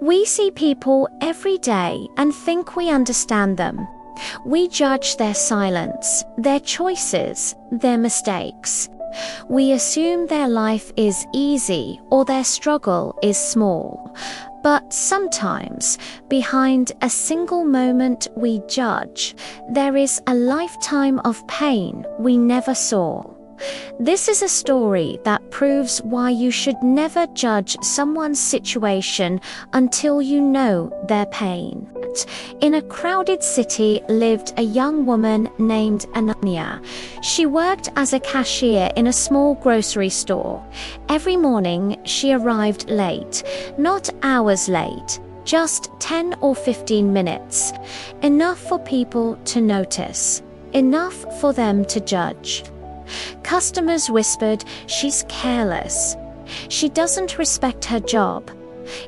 We see people every day and think we understand them. We judge their silence, their choices, their mistakes. We assume their life is easy or their struggle is small. But sometimes, behind a single moment we judge, there is a lifetime of pain we never saw. This is a story that proves why you should never judge someone's situation until you know their pain. In a crowded city lived a young woman named Ananya. She worked as a cashier in a small grocery store. Every morning she arrived late, not hours late, just 10 or 15 minutes. Enough for people to notice, enough for them to judge. Customers whispered, "She's careless. She doesn't respect her job."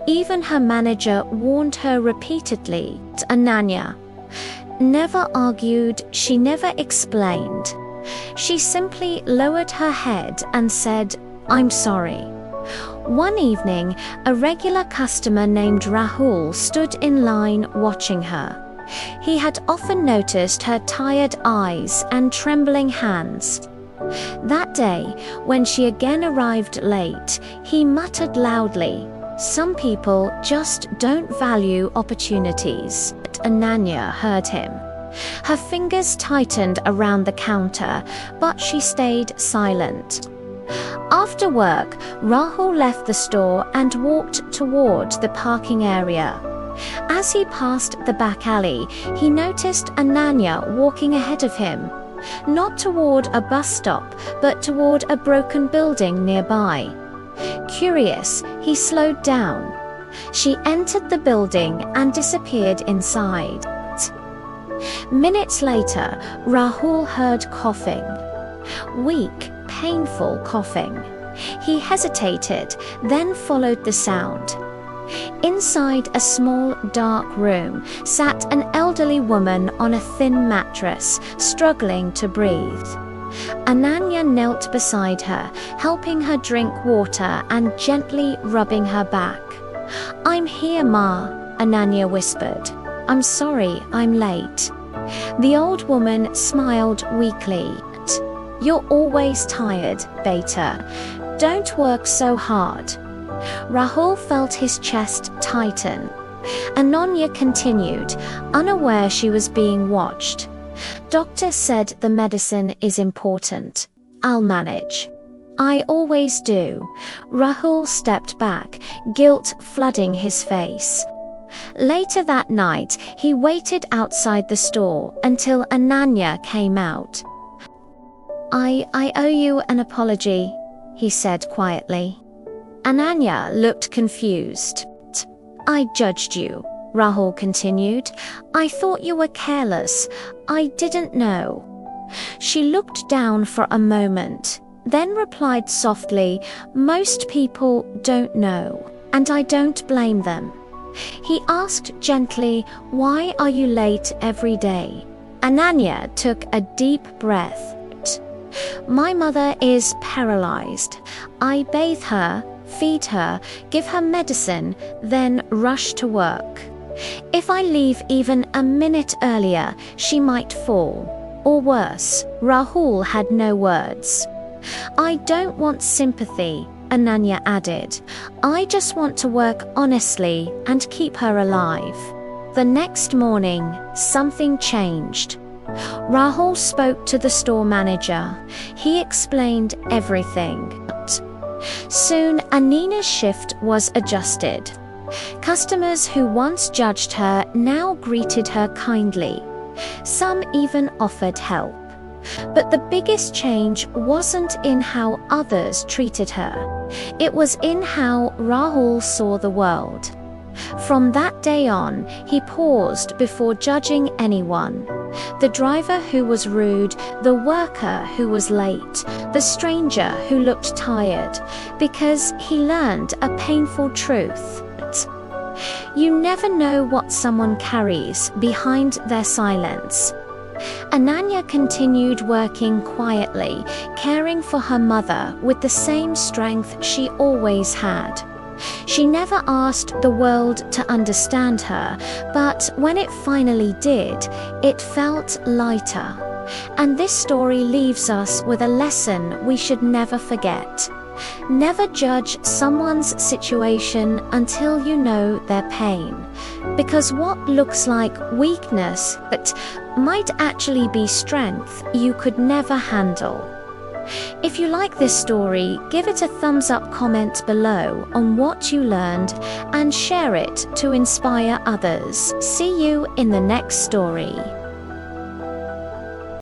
Even her manager warned her repeatedly. Ananya never argued, she never explained. She simply lowered her head and said, "I'm sorry." One evening, a regular customer named Rahul stood in line watching her. He had often noticed her tired eyes and trembling hands. That day, when she again arrived late, he muttered loudly, "Some people just don't value opportunities." Ananya heard him. Her fingers tightened around the counter, but she stayed silent. After work, Rahul left the store and walked toward the parking area. As he passed the back alley, he noticed Ananya walking ahead of him. Not toward a bus stop, but toward a broken building nearby. Curious, he slowed down. She entered the building and disappeared inside. Minutes later, Rahul heard coughing. Weak, painful coughing. He hesitated, then followed the sound. Inside a small, dark room sat an elderly woman on a thin mattress, struggling to breathe. Ananya knelt beside her, helping her drink water and gently rubbing her back. "I'm here, Ma," Ananya whispered. "I'm sorry I'm late." The old woman smiled weakly. "You're always tired, Beta. Don't work so hard." Rahul felt his chest tighten. Ananya continued, unaware she was being watched. "Doctor said the medicine is important. I'll manage." "I always do." Rahul stepped back, guilt flooding his face. Later that night, he waited outside the store until Ananya came out. I owe you an apology," he said quietly. Ananya looked confused. "I judged you," Rahul continued. "I thought you were careless. I didn't know." She looked down for a moment, then replied softly, "Most people don't know, and I don't blame them." He asked gently, "Why are you late every day?" Ananya took a deep breath. "My mother is paralyzed. I bathe her, feed her, give her medicine, then rush to work. If I leave even a minute earlier, she might fall. Or worse." Rahul had no words. "I don't want sympathy," Ananya added. "I just want to work honestly and keep her alive." The next morning, something changed. Rahul spoke to the store manager. He explained everything. Soon, Anina's shift was adjusted. Customers who once judged her now greeted her kindly. Some even offered help. But the biggest change wasn't in how others treated her. It was in how Rahul saw the world. From that day on, he paused before judging anyone. The driver who was rude, the worker who was late, the stranger who looked tired, because he learned a painful truth. You never know what someone carries behind their silence. Ananya continued working quietly, caring for her mother with the same strength she always had. She never asked the world to understand her, but when it finally did, it felt lighter. And this story leaves us with a lesson we should never forget. Never judge someone's situation until you know their pain, because what looks like weakness but might actually be strength you could never handle. If you like this story, give it a thumbs up, comment below on what you learned, and share it to inspire others. See you in the next story.